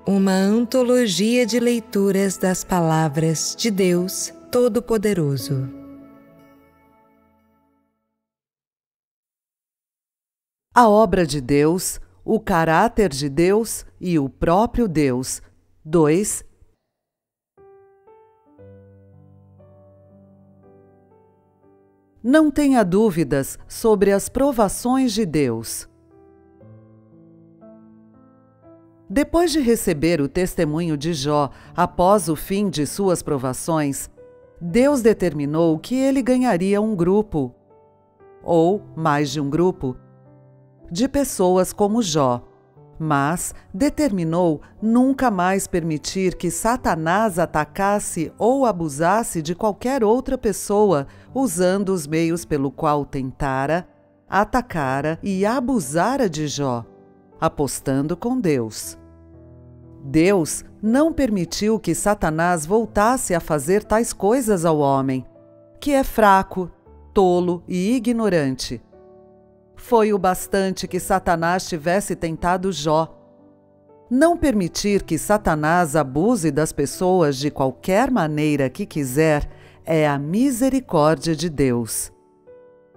Uma antologia de leituras das palavras de Deus Todo-Poderoso. A obra de Deus, o caráter de Deus e o próprio Deus. 2. Não tenha dúvidas sobre as provações de Deus. Depois de receber o testemunho de Jó após o fim de suas provações, Deus determinou que ele ganharia um grupo, ou mais de um grupo, de pessoas como Jó, mas determinou nunca mais permitir que Satanás atacasse ou abusasse de qualquer outra pessoa usando os meios pelo qual tentara, atacara e abusara de Jó, apostando com Deus. Deus não permitiu que Satanás voltasse a fazer tais coisas ao homem, que é fraco, tolo e ignorante. Foi o bastante que Satanás tivesse tentado Jó. Não permitir que Satanás abuse das pessoas de qualquer maneira que quiser é a misericórdia de Deus.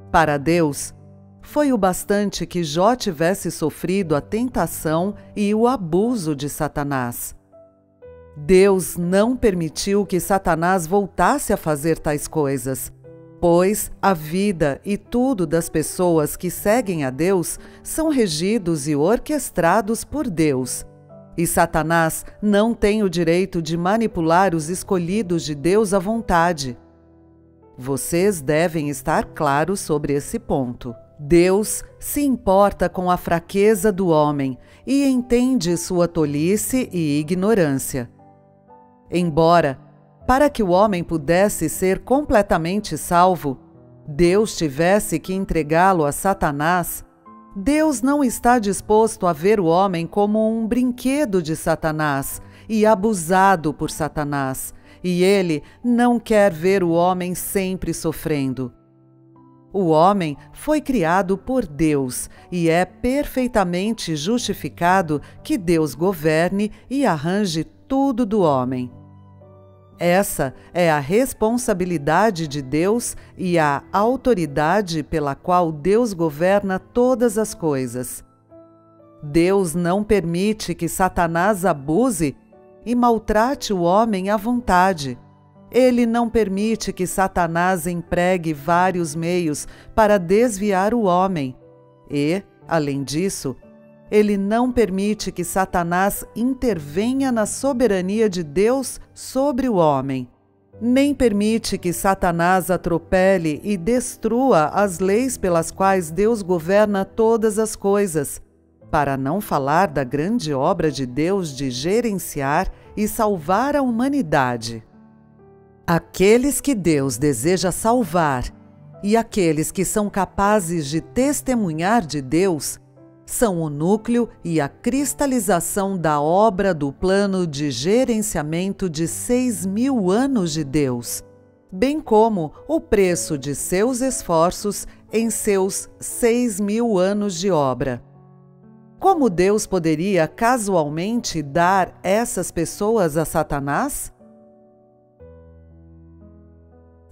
Para Deus, foi o bastante que Jó tivesse sofrido a tentação e o abuso de Satanás. Deus não permitiu que Satanás voltasse a fazer tais coisas, pois a vida e tudo das pessoas que seguem a Deus são regidos e orquestrados por Deus, e Satanás não tem o direito de manipular os escolhidos de Deus à vontade. Vocês devem estar claros sobre esse ponto. Deus se importa com a fraqueza do homem e entende sua tolice e ignorância. Embora, para que o homem pudesse ser completamente salvo, Deus tivesse que entregá-lo a Satanás, Deus não está disposto a ver o homem como um brinquedo de Satanás e abusado por Satanás, e ele não quer ver o homem sempre sofrendo. O homem foi criado por Deus e é perfeitamente justificado que Deus governe e arranje tudo do homem. Essa é a responsabilidade de Deus e a autoridade pela qual Deus governa todas as coisas. Deus não permite que Satanás abuse e maltrate o homem à vontade. Ele não permite que Satanás empregue vários meios para desviar o homem. E, além disso, ele não permite que Satanás intervenha na soberania de Deus sobre o homem. Nem permite que Satanás atropele e destrua as leis pelas quais Deus governa todas as coisas, para não falar da grande obra de Deus de gerenciar e salvar a humanidade. Aqueles que Deus deseja salvar e aqueles que são capazes de testemunhar de Deus são o núcleo e a cristalização da obra do plano de gerenciamento de 6.000 anos de Deus, bem como o preço de seus esforços em seus 6.000 anos de obra. Como Deus poderia casualmente dar essas pessoas a Satanás?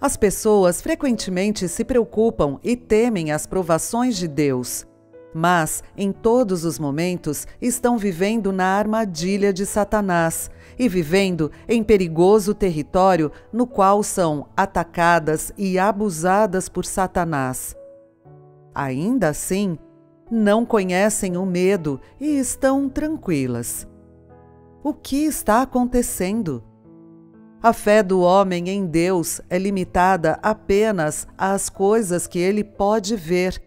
As pessoas frequentemente se preocupam e temem as provações de Deus, mas em todos os momentos estão vivendo na armadilha de Satanás e vivendo em perigoso território no qual são atacadas e abusadas por Satanás. Ainda assim, não conhecem o medo e estão tranquilas. O que está acontecendo? A fé do homem em Deus é limitada apenas às coisas que ele pode ver.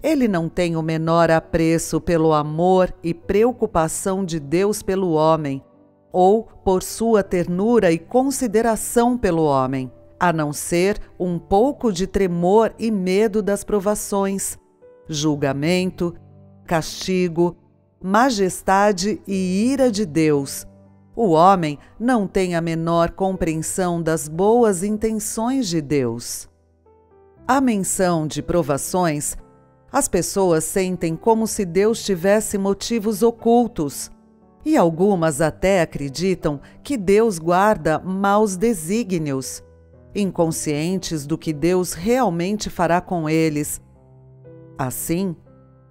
Ele não tem o menor apreço pelo amor e preocupação de Deus pelo homem, ou por sua ternura e consideração pelo homem, a não ser um pouco de tremor e medo das provações, julgamento, castigo, majestade e ira de Deus. O homem não tem a menor compreensão das boas intenções de Deus. A menção de provações, as pessoas sentem como se Deus tivesse motivos ocultos E algumas até acreditam que Deus guarda maus desígnios, inconscientes do que Deus realmente fará com eles. Assim,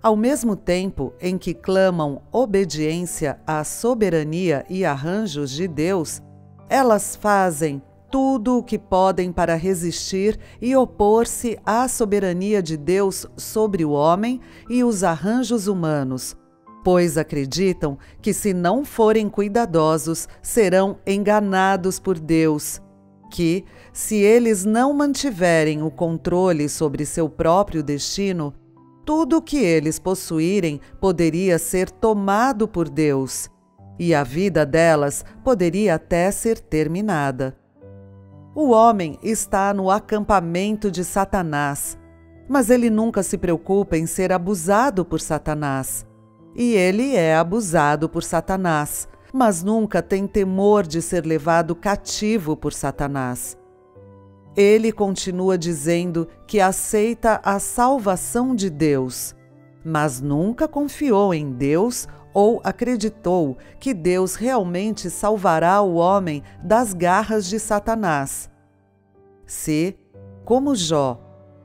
ao mesmo tempo em que clamam obediência à soberania e arranjos de Deus, elas fazem tudo o que podem para resistir e opor-se à soberania de Deus sobre o homem e os arranjos humanos, pois acreditam que, se não forem cuidadosos, serão enganados por Deus, que, se eles não mantiverem o controle sobre seu próprio destino, tudo o que eles possuírem poderia ser tomado por Deus, e a vida delas poderia até ser terminada. O homem está no acampamento de Satanás, mas ele nunca se preocupa em ser abusado por Satanás. E ele é abusado por Satanás, mas nunca tem temor de ser levado cativo por Satanás. Ele continua dizendo que aceita a salvação de Deus, mas nunca confiou em Deus ou acreditou que Deus realmente salvará o homem das garras de Satanás. Se, como Jó,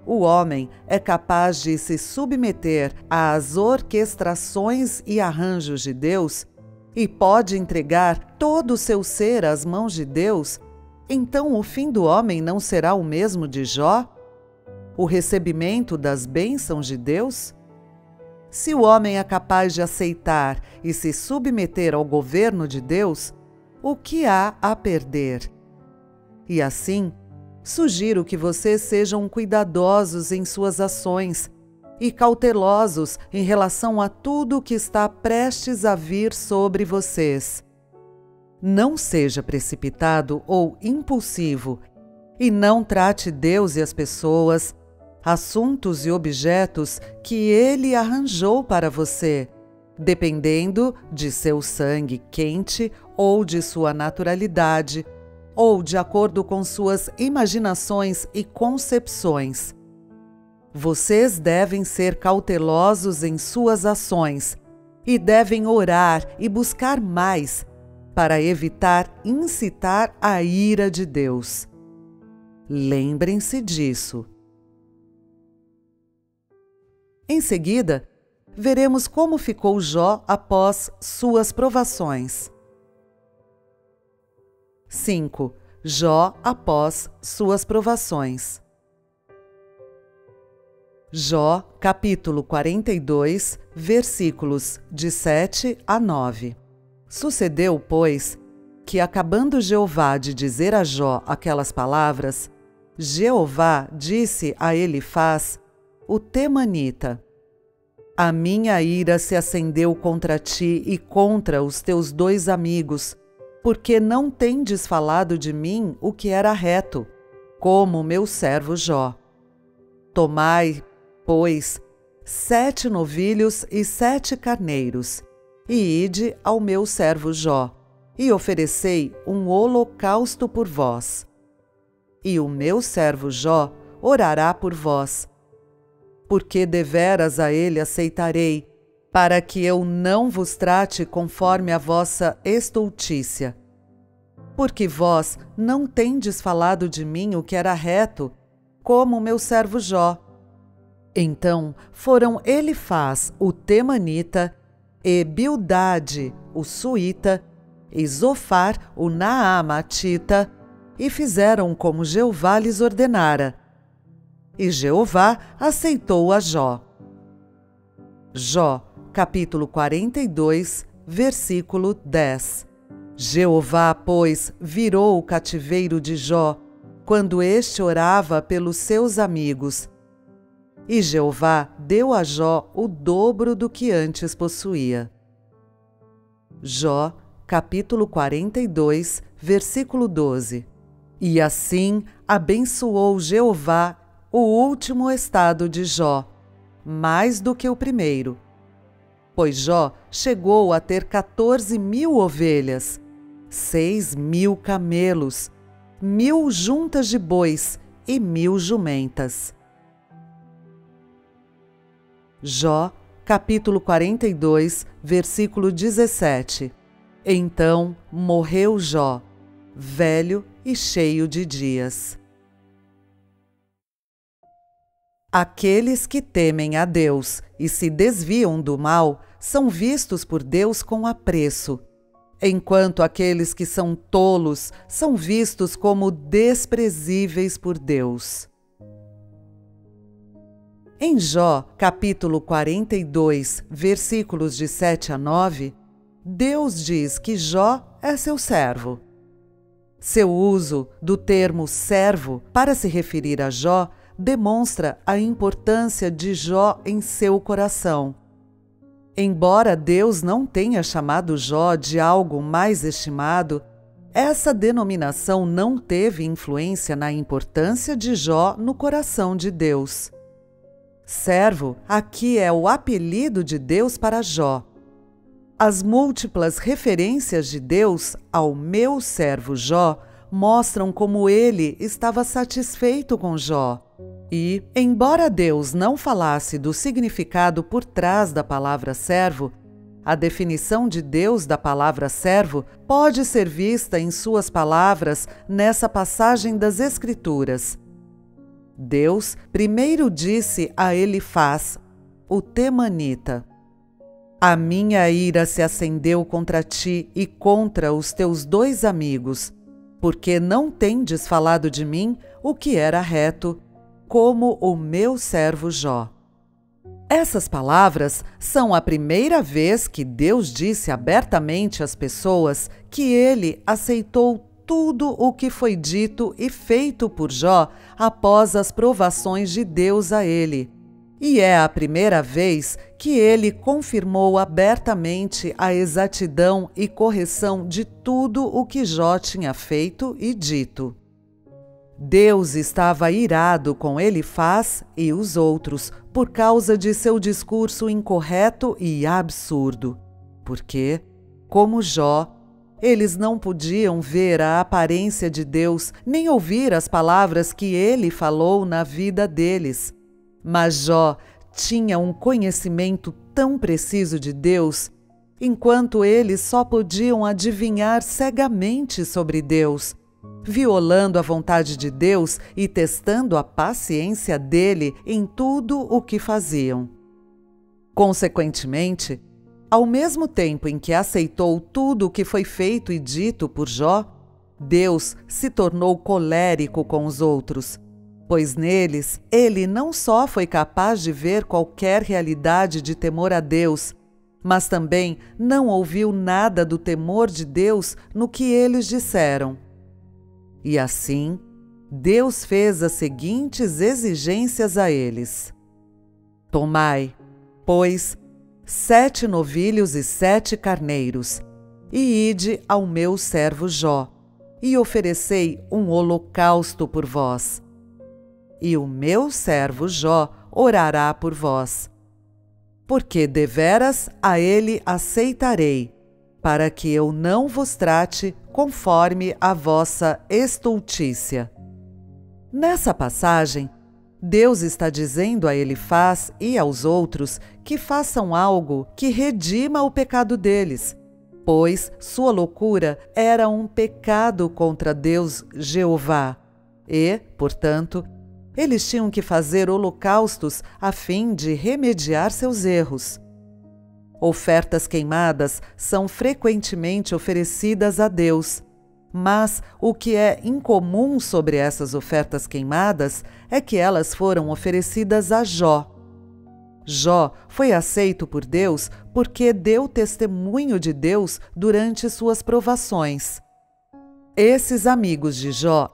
o homem é capaz de se submeter às orquestrações e arranjos de Deus e pode entregar todo o seu ser às mãos de Deus, então o fim do homem não será o mesmo de Jó? O recebimento das bênçãos de Deus? Se o homem é capaz de aceitar e se submeter ao governo de Deus, o que há a perder? E assim, sugiro que vocês sejam cuidadosos em suas ações e cautelosos em relação a tudo o que está prestes a vir sobre vocês. Não seja precipitado ou impulsivo e não trate Deus e as pessoas, assuntos e objetos que Ele arranjou para você, dependendo de seu sangue quente ou de sua naturalidade, ou de acordo com suas imaginações e concepções. Vocês devem ser cautelosos em suas ações e devem orar e buscar mais para evitar incitar a ira de Deus. Lembrem-se disso. Em seguida, veremos como ficou Jó após suas provações. 5. Jó após suas provações. Jó, capítulo 42, versículos de 7 a 9. Sucedeu, pois, que, acabando Jeová de dizer a Jó aquelas palavras, Jeová disse a Elifaz, o temanita: A minha ira se acendeu contra ti e contra os teus 2 amigos, porque não tendes falado de mim o que era reto, como meu servo Jó. Tomai, pois, 7 novilhos e 7 carneiros, e ide ao meu servo Jó, e oferecei um holocausto por vós. E o meu servo Jó orará por vós, porque deveras a ele aceitarei, para que eu não vos trate conforme a vossa estultícia. Porque vós não tendes falado de mim o que era reto, como meu servo Jó. Então foram Elifaz, o temanita, e Bildade, o suíta, e Zofar, o naamatita, e fizeram como Jeová lhes ordenara. E Jeová aceitou a Jó. Jó, capítulo 42, versículo 10. Jeová, pois, virou o cativeiro de Jó, quando este orava pelos seus amigos. E Jeová deu a Jó o dobro do que antes possuía. Jó, capítulo 42, versículo 12. E assim abençoou Jeová o último estado de Jó, mais do que o primeiro. Pois Jó chegou a ter 14.000 ovelhas, 6.000 camelos, 1.000 juntas de bois e 1.000 jumentas. Jó, capítulo 42, versículo 17. Então morreu Jó, velho e cheio de dias. Aqueles que temem a Deus e se desviam do mal são vistos por Deus com apreço, enquanto aqueles que são tolos são vistos como desprezíveis por Deus. Em Jó, capítulo 42, versículos de 7 a 9, Deus diz que Jó é seu servo. Seu uso do termo servo para se referir a Jó demonstra a importância de Jó em seu coração. Embora Deus não tenha chamado Jó de algo mais estimado, essa denominação não teve influência na importância de Jó no coração de Deus. Servo aqui é o apelido de Deus para Jó. As múltiplas referências de Deus ao meu servo Jó mostram como ele estava satisfeito com Jó. E, embora Deus não falasse do significado por trás da palavra servo, a definição de Deus da palavra servo pode ser vista em suas palavras nessa passagem das Escrituras. Deus primeiro disse a Elifaz, o temanita: A minha ira se acendeu contra ti e contra os teus 2 amigos, porque não tendes falado de mim o que era reto, como o meu servo Jó. Essas palavras são a primeira vez que Deus disse abertamente às pessoas que ele aceitou tudo o que foi dito e feito por Jó após as provações de Deus a ele. E é a primeira vez que ele confirmou abertamente a exatidão e correção de tudo o que Jó tinha feito e dito. Deus estava irado com Elifaz e os outros por causa de seu discurso incorreto e absurdo, porque, como Jó, eles não podiam ver a aparência de Deus nem ouvir as palavras que ele falou na vida deles. Mas Jó tinha um conhecimento tão preciso de Deus, enquanto eles só podiam adivinhar cegamente sobre Deus, violando a vontade de Deus e testando a paciência dele em tudo o que faziam. Consequentemente, ao mesmo tempo em que aceitou tudo o que foi feito e dito por Jó, Deus se tornou colérico com os outros, pois neles ele não só foi capaz de ver qualquer realidade de temor a Deus, mas também não ouviu nada do temor de Deus no que eles disseram. E assim, Deus fez as seguintes exigências a eles: Tomai, pois, 7 novilhos e 7 carneiros, e ide ao meu servo Jó, e oferecei um holocausto por vós. E o meu servo Jó orará por vós. Porque deveras a ele aceitarei, para que eu não vos trate conforme a vossa estultícia. Nessa passagem, Deus está dizendo a Elifaz e aos outros que façam algo que redima o pecado deles, pois sua loucura era um pecado contra Deus Jeová e, portanto, eles tinham que fazer holocaustos a fim de remediar seus erros. Ofertas queimadas são frequentemente oferecidas a Deus, mas o que é incomum sobre essas ofertas queimadas é que elas foram oferecidas a Jó. Jó foi aceito por Deus porque deu testemunho de Deus durante suas provações. Esses amigos de Jó,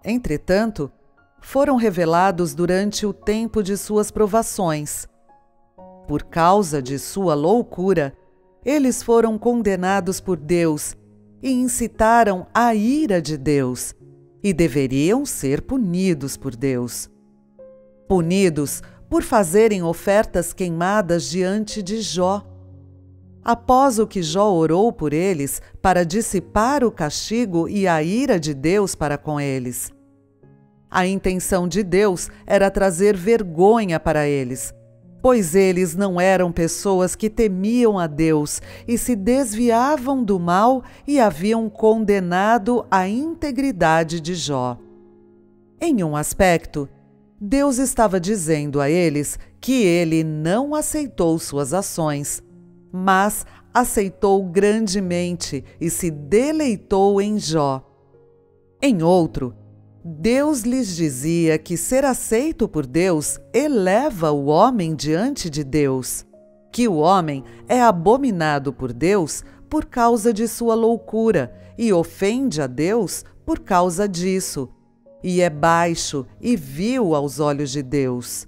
entretanto, foram revelados durante o tempo de suas provações. Por causa de sua loucura, eles foram condenados por Deus e incitaram a ira de Deus, e deveriam ser punidos por Deus. Punidos por fazerem ofertas queimadas diante de Jó. Após o que Jó orou por eles para dissipar o castigo e a ira de Deus para com eles. A intenção de Deus era trazer vergonha para eles, pois eles não eram pessoas que temiam a Deus e se desviavam do mal e haviam condenado a integridade de Jó. Em um aspecto, Deus estava dizendo a eles que ele não aceitou suas ações, mas aceitou grandemente e se deleitou em Jó. Em outro, Deus lhes dizia que ser aceito por Deus eleva o homem diante de Deus, que o homem é abominado por Deus por causa de sua loucura e ofende a Deus por causa disso, e é baixo e vil aos olhos de Deus.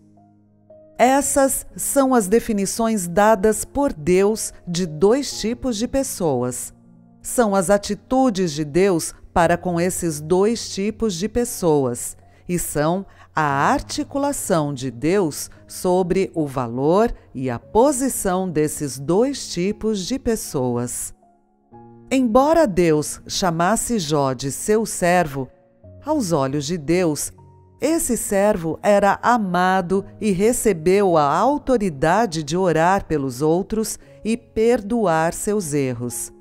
Essas são as definições dadas por Deus de dois tipos de pessoas. São as atitudes de Deus para com esses dois tipos de pessoas, e são a articulação de Deus sobre o valor e a posição desses dois tipos de pessoas. Embora Deus chamasse Jó de seu servo, aos olhos de Deus, esse servo era amado e recebeu a autoridade de orar pelos outros e perdoar seus erros.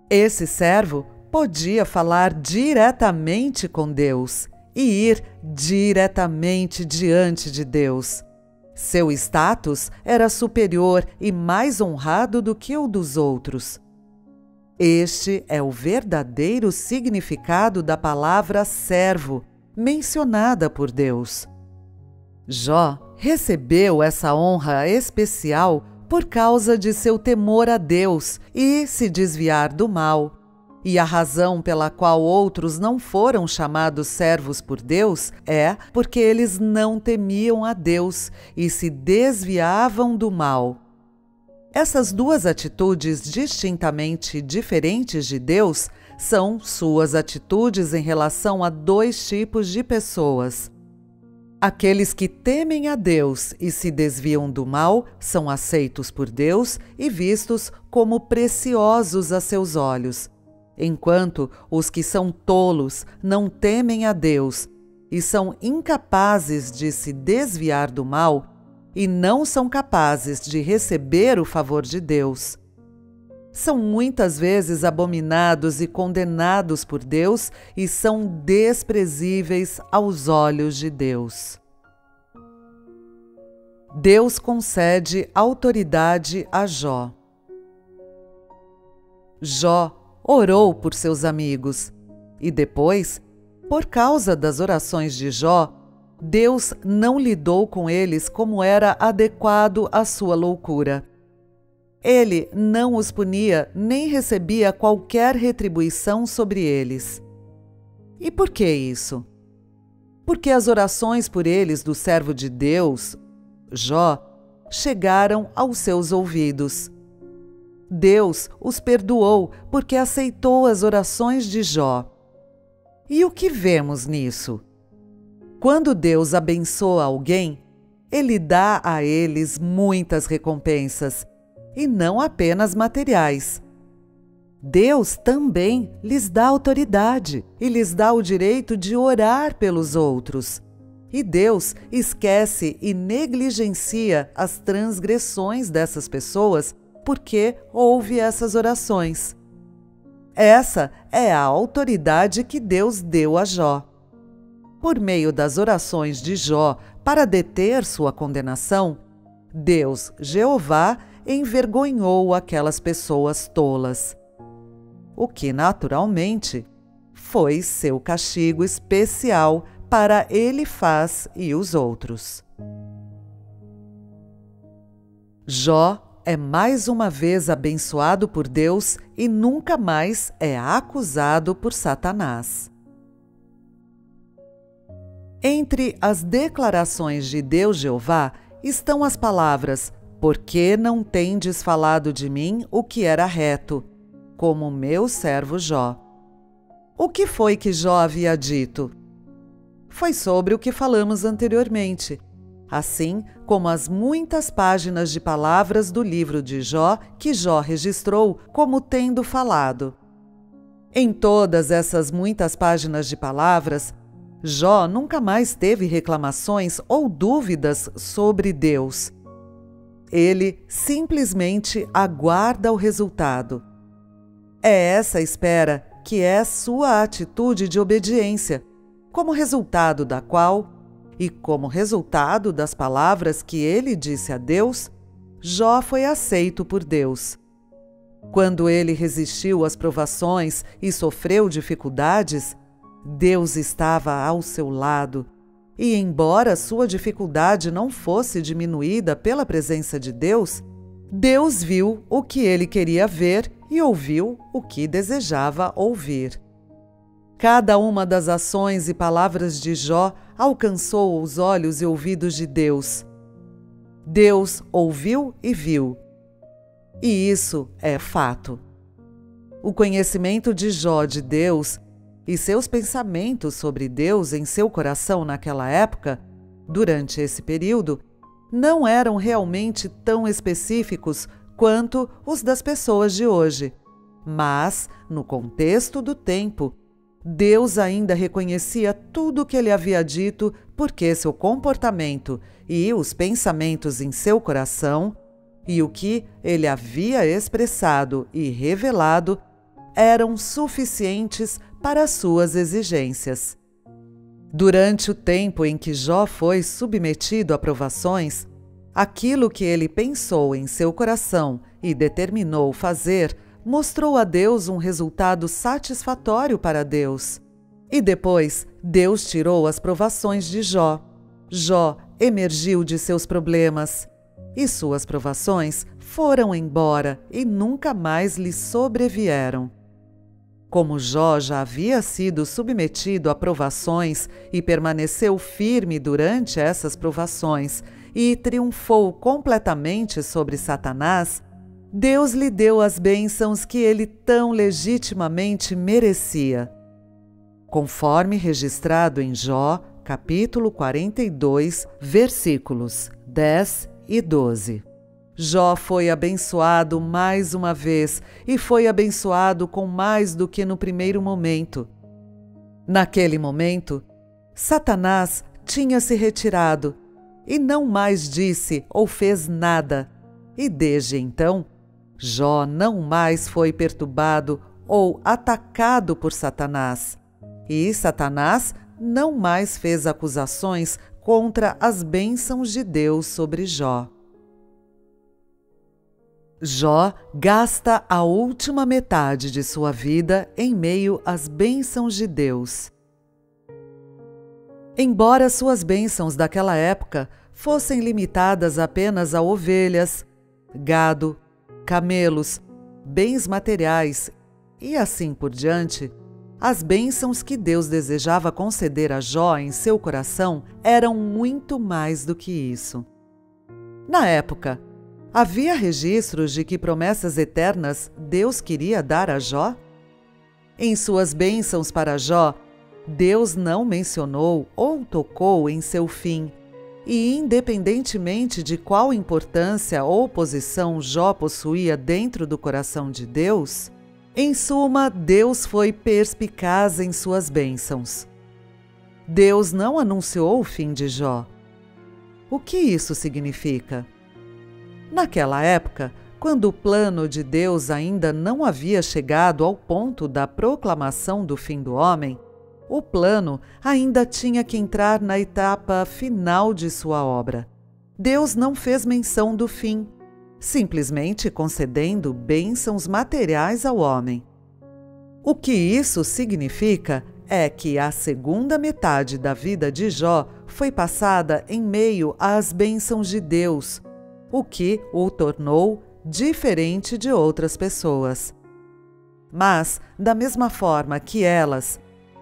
Esse servo podia falar diretamente com Deus e ir diretamente diante de Deus. Seu status era superior e mais honrado do que o dos outros. Este é o verdadeiro significado da palavra servo, mencionada por Deus. Jó recebeu essa honra especial por causa de seu temor a Deus e se desviar do mal. E a razão pela qual outros não foram chamados servos por Deus é porque eles não temiam a Deus e se desviavam do mal. Essas duas atitudes distintamente diferentes de Deus são suas atitudes em relação a dois tipos de pessoas. Aqueles que temem a Deus e se desviam do mal são aceitos por Deus e vistos como preciosos a seus olhos, enquanto os que são tolos não temem a Deus e são incapazes de se desviar do mal e não são capazes de receber o favor de Deus. São muitas vezes abominados e condenados por Deus e são desprezíveis aos olhos de Deus. Deus concede autoridade a Jó. Jó orou por seus amigos e depois, por causa das orações de Jó, Deus não lidou com eles como era adequado à sua loucura. Ele não os punia nem recebia qualquer retribuição sobre eles. E por que isso? Porque as orações por eles do servo de Deus, Jó, chegaram aos seus ouvidos. Deus os perdoou porque aceitou as orações de Jó. E o que vemos nisso? Quando Deus abençoa alguém, Ele dá a eles muitas recompensas, e não apenas materiais. Deus também lhes dá autoridade e lhes dá o direito de orar pelos outros. E Deus esquece e negligencia as transgressões dessas pessoas porque ouve essas orações. Essa é a autoridade que Deus deu a Jó. Por meio das orações de Jó para deter sua condenação, Deus, Jeová, envergonhou aquelas pessoas tolas, o que naturalmente foi seu castigo especial para Elifaz e os outros. Jó é mais uma vez abençoado por Deus e nunca mais é acusado por Satanás. Entre as declarações de Deus Jeová estão as palavras: "Por que não tendes falado de mim o que era reto, como meu servo Jó?" O que foi que Jó havia dito? Foi sobre o que falamos anteriormente, assim como as muitas páginas de palavras do livro de Jó que Jó registrou como tendo falado. Em todas essas muitas páginas de palavras, Jó nunca mais teve reclamações ou dúvidas sobre Deus. Ele simplesmente aguarda o resultado. É essa espera que é sua atitude de obediência, como resultado da qual, e como resultado das palavras que ele disse a Deus, Jó foi aceito por Deus. Quando ele resistiu às provações e sofreu dificuldades, Deus estava ao seu lado. E embora sua dificuldade não fosse diminuída pela presença de Deus, Deus viu o que ele queria ver e ouviu o que desejava ouvir. Cada uma das ações e palavras de Jó alcançou os olhos e ouvidos de Deus. Deus ouviu e viu. E isso é fato. O conhecimento de Jó de Deus e seus pensamentos sobre Deus em seu coração naquela época, durante esse período, não eram realmente tão específicos quanto os das pessoas de hoje. Mas, no contexto do tempo, Deus ainda reconhecia tudo o que ele havia dito, porque seu comportamento e os pensamentos em seu coração e o que ele havia expressado e revelado eram suficientes para suas exigências. Durante o tempo em que Jó foi submetido a provações, aquilo que ele pensou em seu coração e determinou fazer mostrou a Deus um resultado satisfatório para Deus. E depois, Deus tirou as provações de Jó. Jó emergiu de seus problemas, e suas provações foram embora e nunca mais lhe sobrevieram. Como Jó já havia sido submetido a provações e permaneceu firme durante essas provações e triunfou completamente sobre Satanás, Deus lhe deu as bênçãos que ele tão legitimamente merecia. Conforme registrado em Jó, capítulo 42, versículos 10 e 12. Jó foi abençoado mais uma vez e foi abençoado com mais do que no primeiro momento. Naquele momento, Satanás tinha se retirado e não mais disse ou fez nada, e desde então, Jó não mais foi perturbado ou atacado por Satanás, e Satanás não mais fez acusações contra as bênçãos de Deus sobre Jó. Jó gasta a última metade de sua vida em meio às bênçãos de Deus. Embora suas bênçãos daquela época fossem limitadas apenas a ovelhas, gado, camelos, bens materiais e assim por diante, as bênçãos que Deus desejava conceder a Jó em seu coração eram muito mais do que isso. Na época, havia registros de que promessas eternas Deus queria dar a Jó? Em suas bênçãos para Jó, Deus não mencionou ou tocou em seu fim, e independentemente de qual importância ou posição Jó possuía dentro do coração de Deus, em suma, Deus foi perspicaz em suas bênçãos. Deus não anunciou o fim de Jó. O que isso significa? Naquela época, quando o plano de Deus ainda não havia chegado ao ponto da proclamação do fim do homem, o plano ainda tinha que entrar na etapa final de sua obra. Deus não fez menção do fim, simplesmente concedendo bênçãos materiais ao homem. O que isso significa é que a segunda metade da vida de Jó foi passada em meio às bênçãos de Deus, o que o tornou diferente de outras pessoas. Mas, da mesma forma que elas,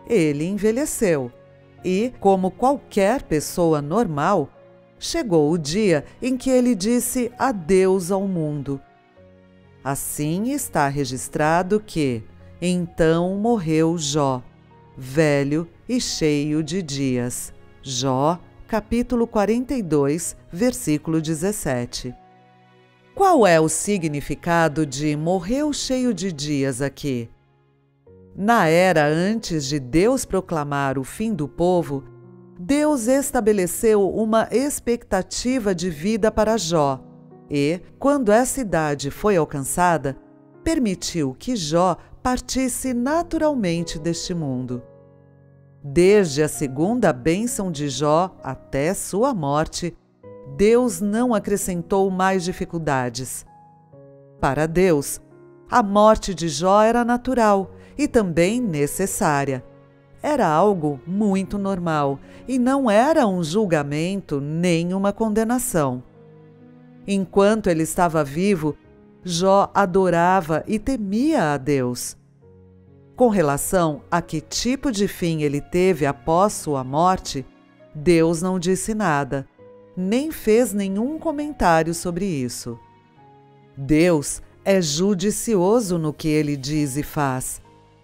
ele envelheceu e, como qualquer pessoa normal, chegou o dia em que ele disse adeus ao mundo. Assim está registrado que, então morreu Jó, velho e cheio de dias. Jó, capítulo 42, versículo 17. Qual é o significado de morreu cheio de dias aqui? Na era antes de Deus proclamar o fim do povo, Deus estabeleceu uma expectativa de vida para Jó, e, quando essa idade foi alcançada, permitiu que Jó partisse naturalmente deste mundo. Desde a segunda bênção de Jó até sua morte, Deus não acrescentou mais dificuldades. Para Deus, a morte de Jó era natural e também necessária. Era algo muito normal e não era um julgamento nem uma condenação. Enquanto ele estava vivo, Jó adorava e temia a Deus. Com relação a que tipo de fim ele teve após sua morte, Deus não disse nada, nem fez nenhum comentário sobre isso. Deus é judicioso no que ele diz e faz,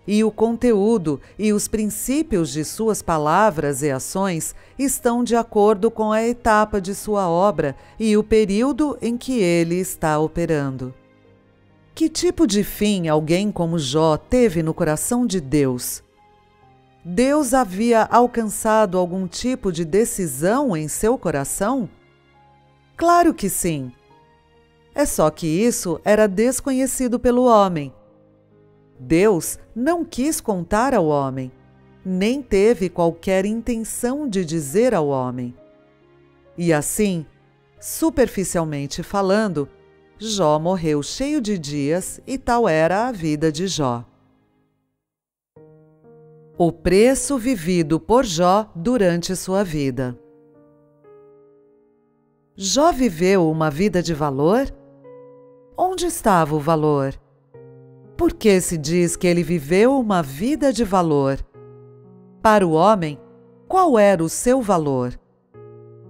e o conteúdo e os princípios de suas palavras e ações estão de acordo com a etapa de sua obra e o período em que ele está operando. Que tipo de fim alguém como Jó teve no coração de Deus? Deus havia alcançado algum tipo de decisão em seu coração? Claro que sim. É só que isso era desconhecido pelo homem. Deus não quis contar ao homem, nem teve qualquer intenção de dizer ao homem. E assim, superficialmente falando, Jó morreu cheio de dias e tal era a vida de Jó. O preço vivido por Jó durante sua vida. Jó viveu uma vida de valor? Onde estava o valor? Por que se diz que ele viveu uma vida de valor? Para o homem, qual era o seu valor?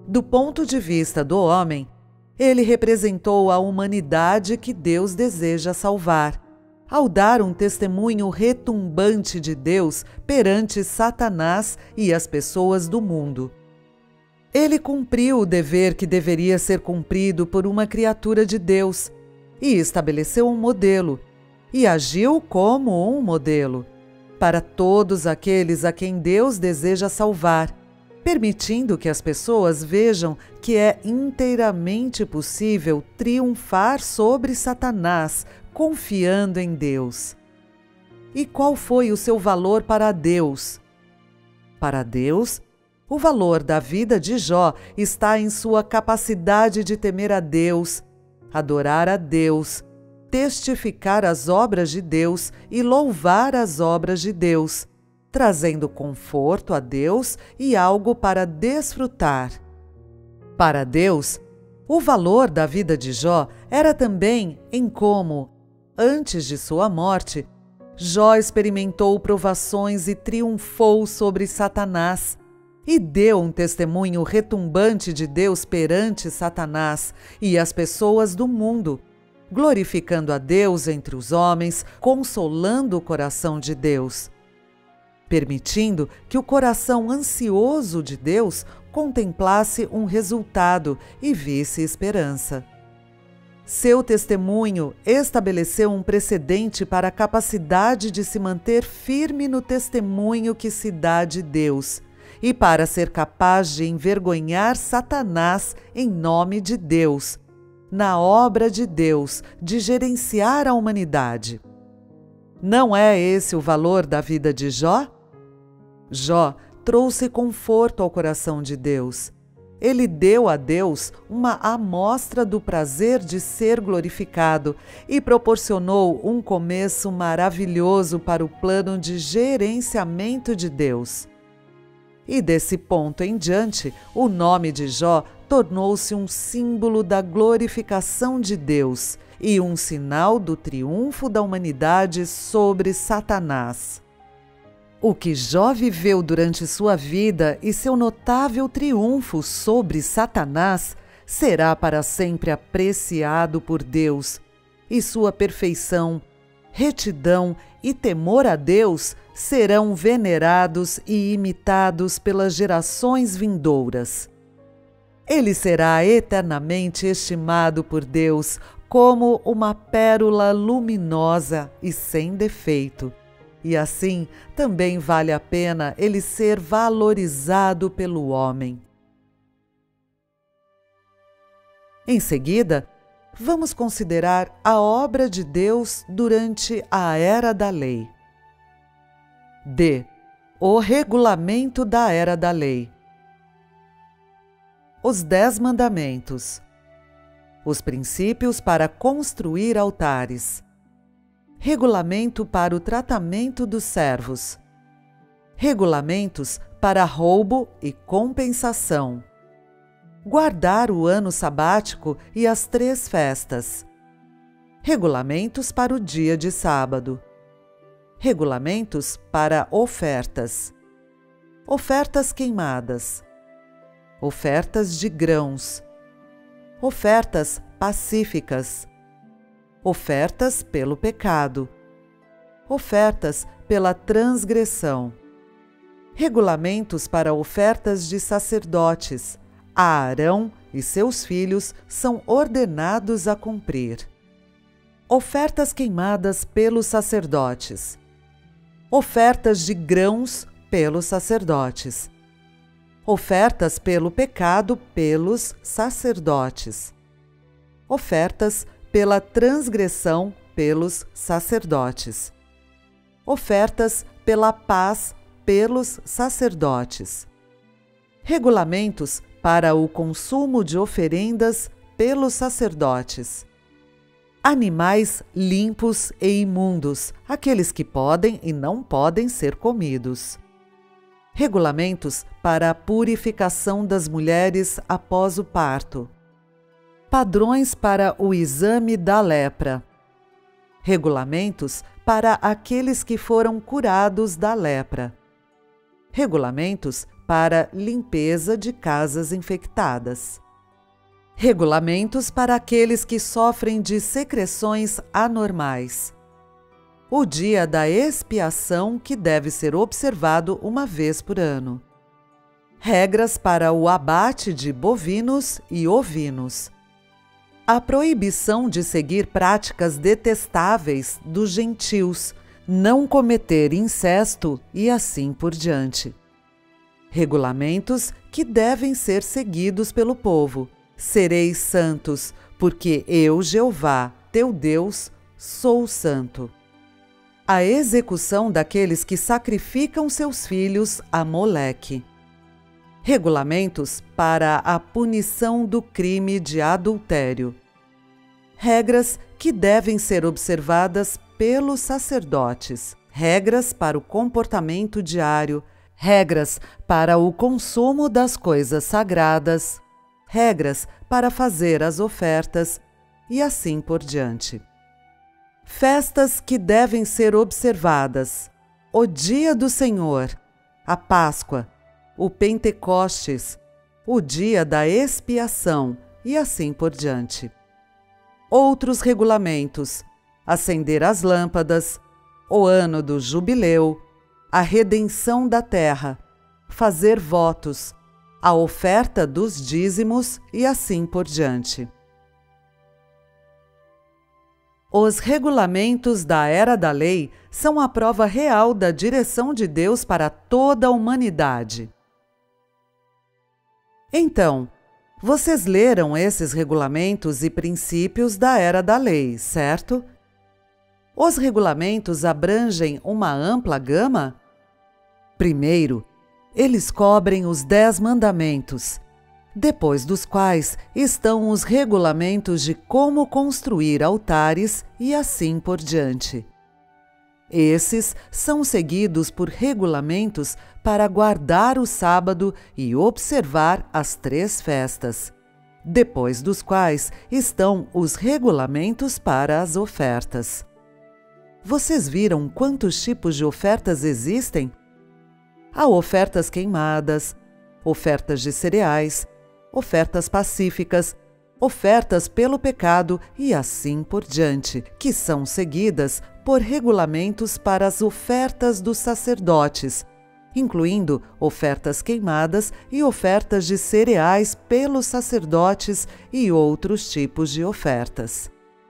Do ponto de vista do homem, ele representou a humanidade que Deus deseja salvar, ao dar um testemunho retumbante de Deus perante Satanás e as pessoas do mundo. Ele cumpriu o dever que deveria ser cumprido por uma criatura de Deus e estabeleceu um modelo, e agiu como um modelo para todos aqueles a quem Deus deseja salvar, permitindo que as pessoas vejam que é inteiramente possível triunfar sobre Satanás, confiando em Deus. E qual foi o seu valor para Deus? Para Deus, o valor da vida de Jó está em sua capacidade de temer a Deus, adorar a Deus, testificar as obras de Deus e louvar as obras de Deus, trazendo conforto a Deus e algo para desfrutar. Para Deus, o valor da vida de Jó era também em como, antes de sua morte, Jó experimentou provações e triunfou sobre Satanás, e deu um testemunho retumbante de Deus perante Satanás e as pessoas do mundo, glorificando a Deus entre os homens, consolando o coração de Deus, permitindo que o coração ansioso de Deus contemplasse um resultado e visse esperança. Seu testemunho estabeleceu um precedente para a capacidade de se manter firme no testemunho que se dá de Deus e para ser capaz de envergonhar Satanás em nome de Deus, na obra de Deus de gerenciar a humanidade. Não é esse o valor da vida de Jó? Jó trouxe conforto ao coração de Deus. Ele deu a Deus uma amostra do prazer de ser glorificado e proporcionou um começo maravilhoso para o plano de gerenciamento de Deus. E desse ponto em diante, o nome de Jó tornou-se um símbolo da glorificação de Deus e um sinal do triunfo da humanidade sobre Satanás. O que Jó viveu durante sua vida e seu notável triunfo sobre Satanás será para sempre apreciado por Deus, e sua perfeição, retidão e temor a Deus serão venerados e imitados pelas gerações vindouras. Ele será eternamente estimado por Deus como uma pérola luminosa e sem defeito. E assim também vale a pena ele ser valorizado pelo homem. Em seguida, vamos considerar a obra de Deus durante a Era da Lei. D. O regulamento da Era da Lei. Os 10 mandamentos. Os princípios para construir altares. Regulamento para o tratamento dos servos. Regulamentos para roubo e compensação. Guardar o ano sabático e as 3 festas. Regulamentos para o dia de sábado. Regulamentos para ofertas. Ofertas queimadas. Ofertas de grãos. Ofertas pacíficas. Ofertas pelo pecado. Ofertas pela transgressão. Regulamentos para ofertas de sacerdotes. Arão e seus filhos são ordenados a cumprir. Ofertas queimadas pelos sacerdotes. Ofertas de grãos pelos sacerdotes. Ofertas pelo pecado pelos sacerdotes. Ofertas pela transgressão pelos sacerdotes. Ofertas pela paz pelos sacerdotes. Regulamentos para o consumo de oferendas pelos sacerdotes. Animais limpos e imundos, aqueles que podem e não podem ser comidos. Regulamentos para a purificação das mulheres após o parto. Padrões para o exame da lepra. Regulamentos para aqueles que foram curados da lepra. Regulamentos para limpeza de casas infectadas. Regulamentos para aqueles que sofrem de secreções anormais. O dia da expiação, que deve ser observado uma vez por ano. Regras para o abate de bovinos e ovinos. A proibição de seguir práticas detestáveis dos gentios, não cometer incesto e assim por diante. Regulamentos que devem ser seguidos pelo povo. Sereis santos, porque eu, Jeová, teu Deus, sou santo. A execução daqueles que sacrificam seus filhos a Moleque. Regulamentos para a punição do crime de adultério. Regras que devem ser observadas pelos sacerdotes. Regras para o comportamento diário. Regras para o consumo das coisas sagradas. Regras para fazer as ofertas e assim por diante. Festas que devem ser observadas: o Dia do Senhor, a Páscoa, o Pentecostes, o Dia da Expiação e assim por diante. Outros regulamentos: acender as lâmpadas, o ano do jubileu, a redenção da terra, fazer votos, a oferta dos dízimos e assim por diante. Os regulamentos da Era da Lei são a prova real da direção de Deus para toda a humanidade. Então, vocês leram esses regulamentos e princípios da Era da Lei, certo? Os regulamentos abrangem uma ampla gama? Primeiro, eles cobrem os 10 mandamentos, depois dos quais estão os regulamentos de como construir altares e assim por diante. Esses são seguidos por regulamentos para guardar o sábado e observar as 3 festas, depois dos quais estão os regulamentos para as ofertas. Vocês viram quantos tipos de ofertas existem? Há ofertas queimadas, ofertas de cereais, ofertas pacíficas, ofertas pelo pecado e assim por diante, que são seguidas por regulamentos para as ofertas dos sacerdotes, incluindo ofertas queimadas e ofertas de cereais pelos sacerdotes e outros tipos de ofertas.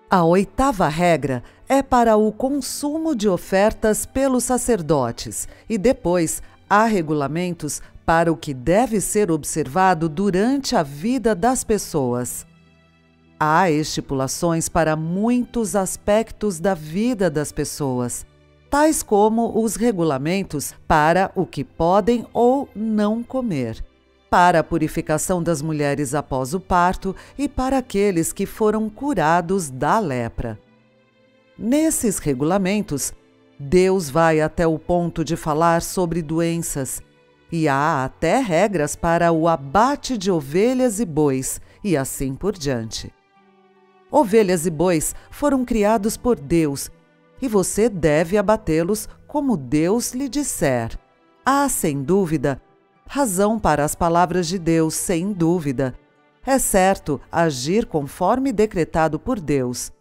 A 8ª regra é para o consumo de ofertas pelos sacerdotes e depois há regulamentos para o que deve ser observado durante a vida das pessoas. Há estipulações para muitos aspectos da vida das pessoas, tais como os regulamentos para o que podem ou não comer, para a purificação das mulheres após o parto e para aqueles que foram curados da lepra. Nesses regulamentos, Deus vai até o ponto de falar sobre doenças, e há até regras para o abate de ovelhas e bois, e assim por diante. Ovelhas e bois foram criados por Deus, e você deve abatê-los como Deus lhe disser. Há, sem dúvida, razão para as palavras de Deus, sem dúvida. É certo agir conforme decretado por Deus,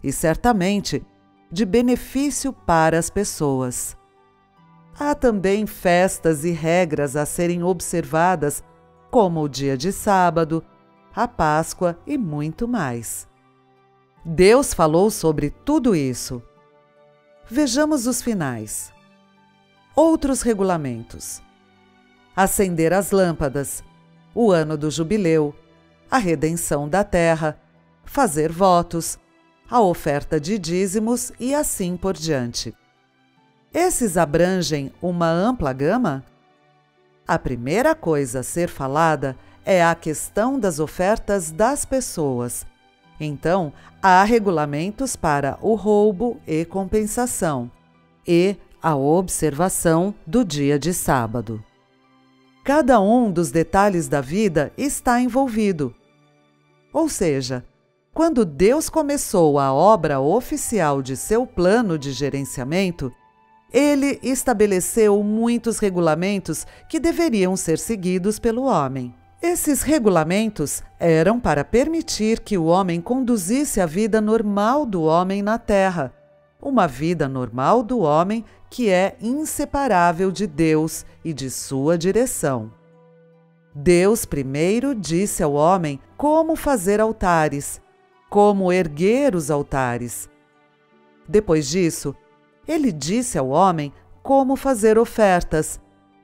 e certamente de benefício para as pessoas. Há também festas e regras a serem observadas, como o dia de sábado, a Páscoa e muito mais. Deus falou sobre tudo isso. Vejamos os finais. Outros regulamentos: acender as lâmpadas, o ano do jubileu, a redenção da terra, fazer votos, a oferta de dízimos e assim por diante. Esses abrangem uma ampla gama? A primeira coisa a ser falada é a questão das ofertas das pessoas. Então, há regulamentos para o roubo e compensação, e a observação do dia de sábado. Cada um dos detalhes da vida está envolvido. Ou seja, quando Deus começou a obra oficial de seu plano de gerenciamento, Ele estabeleceu muitos regulamentos que deveriam ser seguidos pelo homem. Esses regulamentos eram para permitir que o homem conduzisse a vida normal do homem na terra, uma vida normal do homem que é inseparável de Deus e de sua direção. Deus primeiro disse ao homem como fazer altares, como erguer os altares. Depois disso, Ele disse ao homem como fazer ofertas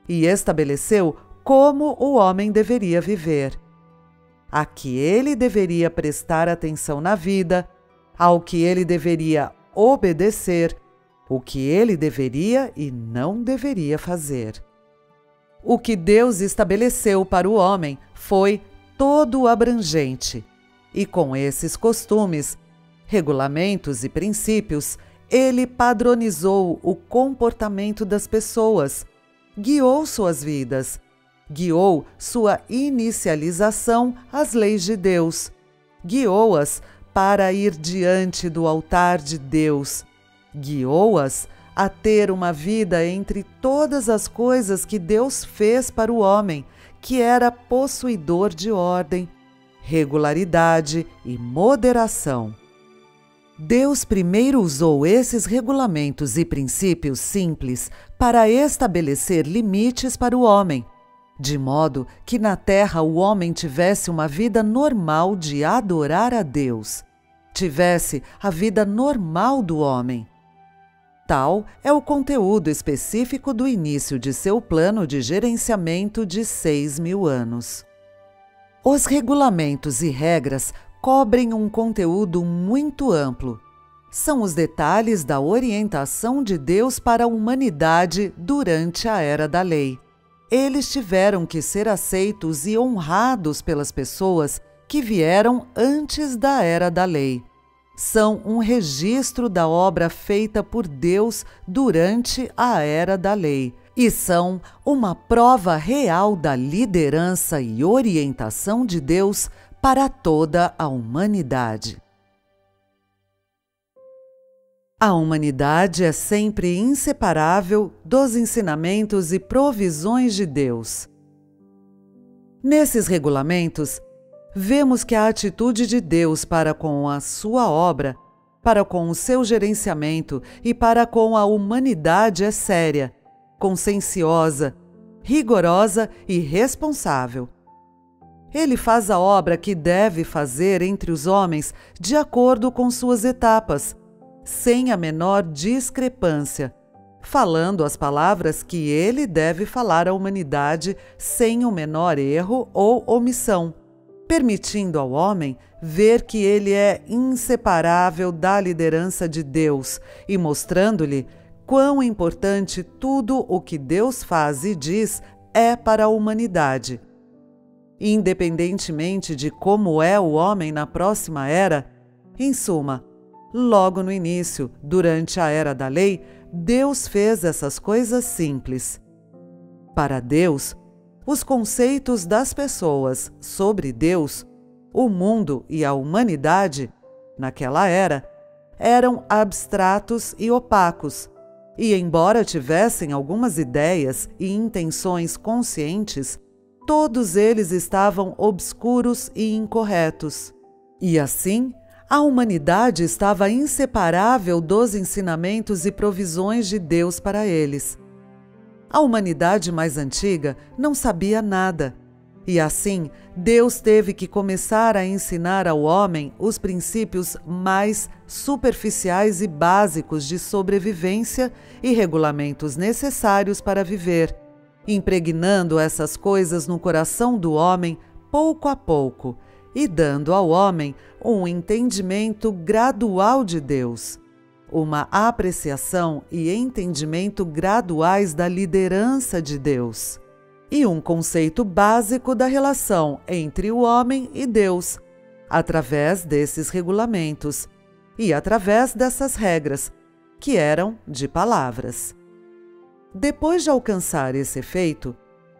e estabeleceu como o homem deveria viver, a que ele deveria prestar atenção na vida, ao que ele deveria obedecer, o que ele deveria e não deveria fazer. O que Deus estabeleceu para o homem foi todo abrangente, e com esses costumes, regulamentos e princípios, ele padronizou o comportamento das pessoas, guiou suas vidas, guiou sua inicialização às leis de Deus, guiou-as para ir diante do altar de Deus, guiou-as a ter uma vida entre todas as coisas que Deus fez para o homem, que era possuidor de ordem, regularidade e moderação. Deus primeiro usou esses regulamentos e princípios simples para estabelecer limites para o homem, de modo que na terra o homem tivesse uma vida normal de adorar a Deus, tivesse a vida normal do homem. Tal é o conteúdo específico do início de seu plano de gerenciamento de 6.000 anos. Os regulamentos e regras cobrem um conteúdo muito amplo. São os detalhes da orientação de Deus para a humanidade durante a Era da Lei. Eles tiveram que ser aceitos e honrados pelas pessoas que vieram antes da Era da Lei. São um registro da obra feita por Deus durante a Era da Lei e são uma prova real da liderança e orientação de Deus para toda a humanidade. A humanidade é sempre inseparável dos ensinamentos e provisões de Deus. Nesses regulamentos, vemos que a atitude de Deus para com a sua obra, para com o seu gerenciamento e para com a humanidade é séria, conscienciosa, rigorosa e responsável. Ele faz a obra que deve fazer entre os homens de acordo com suas etapas, sem a menor discrepância, falando as palavras que ele deve falar à humanidade sem o menor erro ou omissão, permitindo ao homem ver que ele é inseparável da liderança de Deus e mostrando-lhe quão importante tudo o que Deus faz e diz é para a humanidade. Independentemente de como é o homem na próxima era, em suma, logo no início, durante a era da lei, Deus fez essas coisas simples. Para Deus, os conceitos das pessoas sobre Deus, o mundo e a humanidade, naquela era, eram abstratos e opacos, e embora tivessem algumas ideias e intenções conscientes, todos eles estavam obscuros e incorretos. E assim, a humanidade estava inseparável dos ensinamentos e provisões de Deus para eles. A humanidade mais antiga não sabia nada, e assim Deus teve que começar a ensinar ao homem os princípios mais superficiais e básicos de sobrevivência e regulamentos necessários para viver, impregnando essas coisas no coração do homem pouco a pouco e dando ao homem um entendimento gradual de Deus, uma apreciação e entendimento graduais da liderança de Deus, e um conceito básico da relação entre o homem e Deus, através desses regulamentos e através dessas regras, que eram de palavras. Depois de alcançar esse efeito,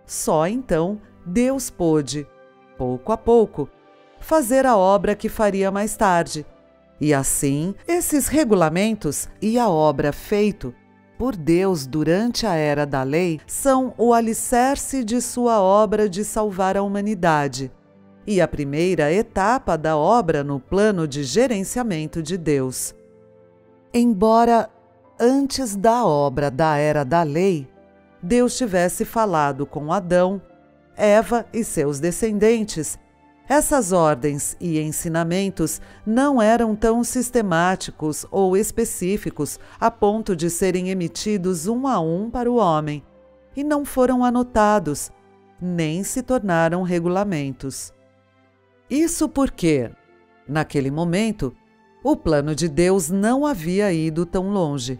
só então Deus pôde, pouco a pouco, fazer a obra que faria mais tarde. E assim, esses regulamentos e a obra feito por Deus durante a era da lei são o alicerce de sua obra de salvar a humanidade e a primeira etapa da obra no plano de gerenciamento de Deus. Embora antes da obra da era da lei, Deus tivesse falado com Adão, Eva e seus descendentes, essas ordens e ensinamentos não eram tão sistemáticos ou específicos a ponto de serem emitidos um a um para o homem, e não foram anotados, nem se tornaram regulamentos. Isso porque, naquele momento, o plano de Deus não havia ido tão longe.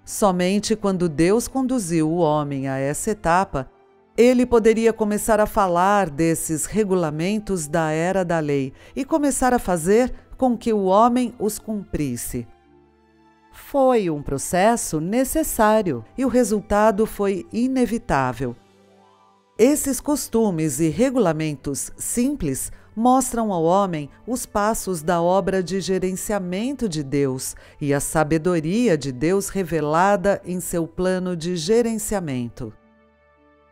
Somente quando Deus conduziu o homem a essa etapa, ele poderia começar a falar desses regulamentos da era da lei e começar a fazer com que o homem os cumprisse. Foi um processo necessário e o resultado foi inevitável. Esses costumes e regulamentos simples mostram ao homem os passos da obra de gerenciamento de Deus e a sabedoria de Deus revelada em seu plano de gerenciamento.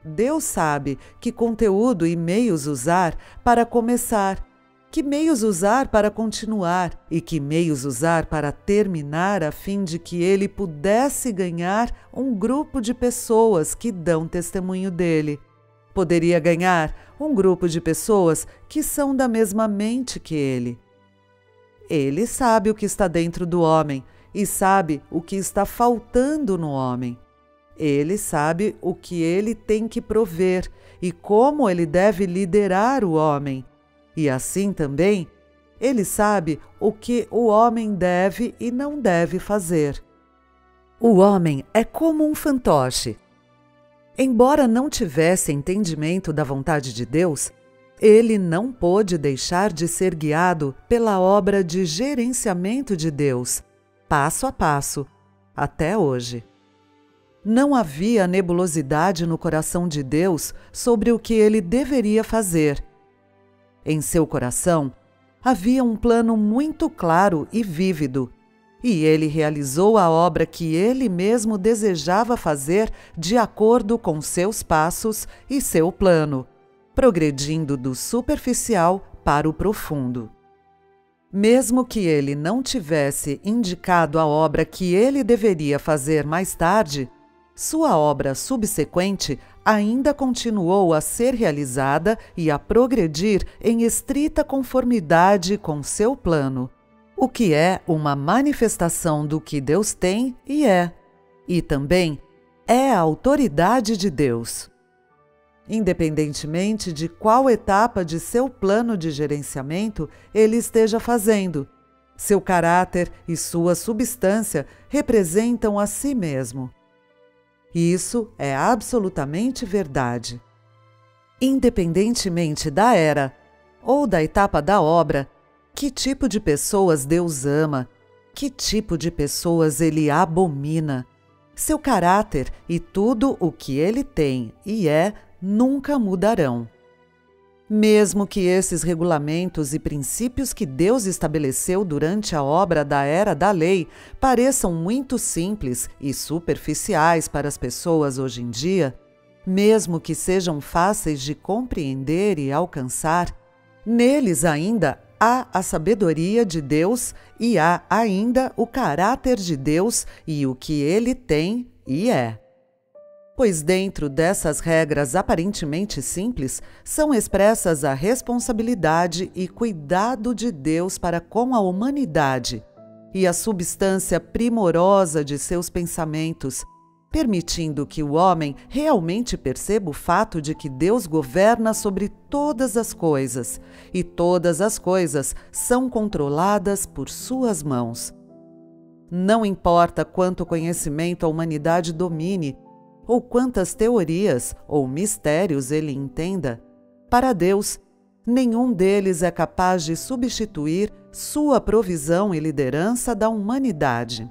Deus sabe que conteúdo e meios usar para começar, que meios usar para continuar e que meios usar para terminar a fim de que ele pudesse ganhar um grupo de pessoas que dão testemunho dele. Poderia ganhar um grupo de pessoas que são da mesma mente que ele. Ele sabe o que está dentro do homem e sabe o que está faltando no homem. Ele sabe o que ele tem que prover e como ele deve liderar o homem. E assim também, ele sabe o que o homem deve e não deve fazer. O homem é como um fantoche. Embora não tivesse entendimento da vontade de Deus, ele não pôde deixar de ser guiado pela obra de gerenciamento de Deus, passo a passo, até hoje. Não havia nebulosidade no coração de Deus sobre o que ele deveria fazer. Em seu coração, havia um plano muito claro e vívido, e ele realizou a obra que ele mesmo desejava fazer de acordo com seus passos e seu plano, progredindo do superficial para o profundo. Mesmo que ele não tivesse indicado a obra que ele deveria fazer mais tarde, sua obra subsequente ainda continuou a ser realizada e a progredir em estrita conformidade com seu plano, o que é uma manifestação do que Deus tem e também é a autoridade de Deus. independentemente de qual etapa de seu plano de gerenciamento ele esteja fazendo. Seu caráter e sua substância representam a si mesmo. Isso é absolutamente verdade. Independentemente da era ou da etapa da obra, que tipo de pessoas Deus ama, que tipo de pessoas ele abomina, seu caráter e tudo o que ele tem e é nunca mudarão. Mesmo que esses regulamentos e princípios que Deus estabeleceu durante a obra da Era da Lei pareçam muito simples e superficiais para as pessoas hoje em dia, mesmo que sejam fáceis de compreender e alcançar, neles ainda há a sabedoria de Deus e há ainda o caráter de Deus e o que ele tem e é. Pois dentro dessas regras aparentemente simples, são expressas a responsabilidade e cuidado de Deus para com a humanidade e a substância primorosa de seus pensamentos, permitindo que o homem realmente perceba o fato de que Deus governa sobre todas as coisas e todas as coisas são controladas por suas mãos. Não importa quanto conhecimento a humanidade domine, ou quantas teorias ou mistérios ele entenda, para Deus, nenhum deles é capaz de substituir sua provisão e liderança da humanidade.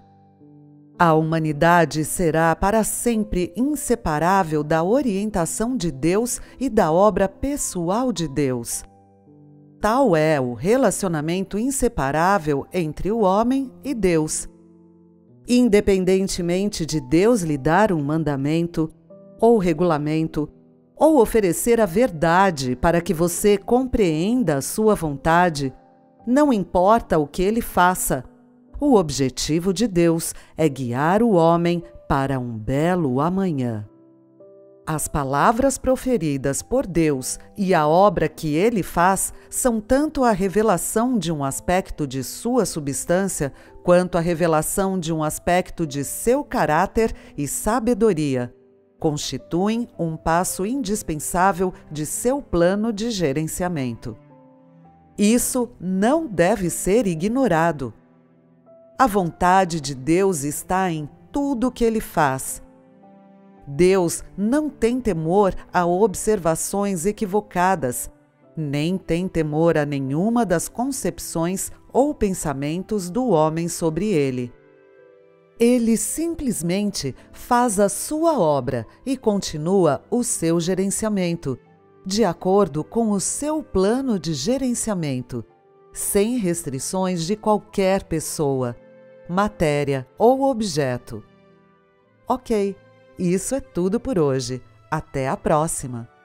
A humanidade será para sempre inseparável da orientação de Deus e da obra pessoal de Deus. Tal é o relacionamento inseparável entre o homem e Deus. Independentemente de Deus lhe dar um mandamento, ou regulamento, ou oferecer a verdade para que você compreenda a sua vontade, não importa o que ele faça, o objetivo de Deus é guiar o homem para um belo amanhã. As palavras proferidas por Deus e a obra que ele faz são tanto a revelação de um aspecto de sua substância, quanto a revelação de um aspecto de seu caráter e sabedoria. Constituem um passo indispensável de seu plano de gerenciamento. Isso não deve ser ignorado. A vontade de Deus está em tudo que ele faz. Deus não tem temor a observações equivocadas, nem tem temor a nenhuma das concepções ou pensamentos do homem sobre ele. Ele simplesmente faz a sua obra e continua o seu gerenciamento, de acordo com o seu plano de gerenciamento, sem restrições de qualquer pessoa, matéria ou objeto. Ok. Isso é tudo por hoje. Até a próxima!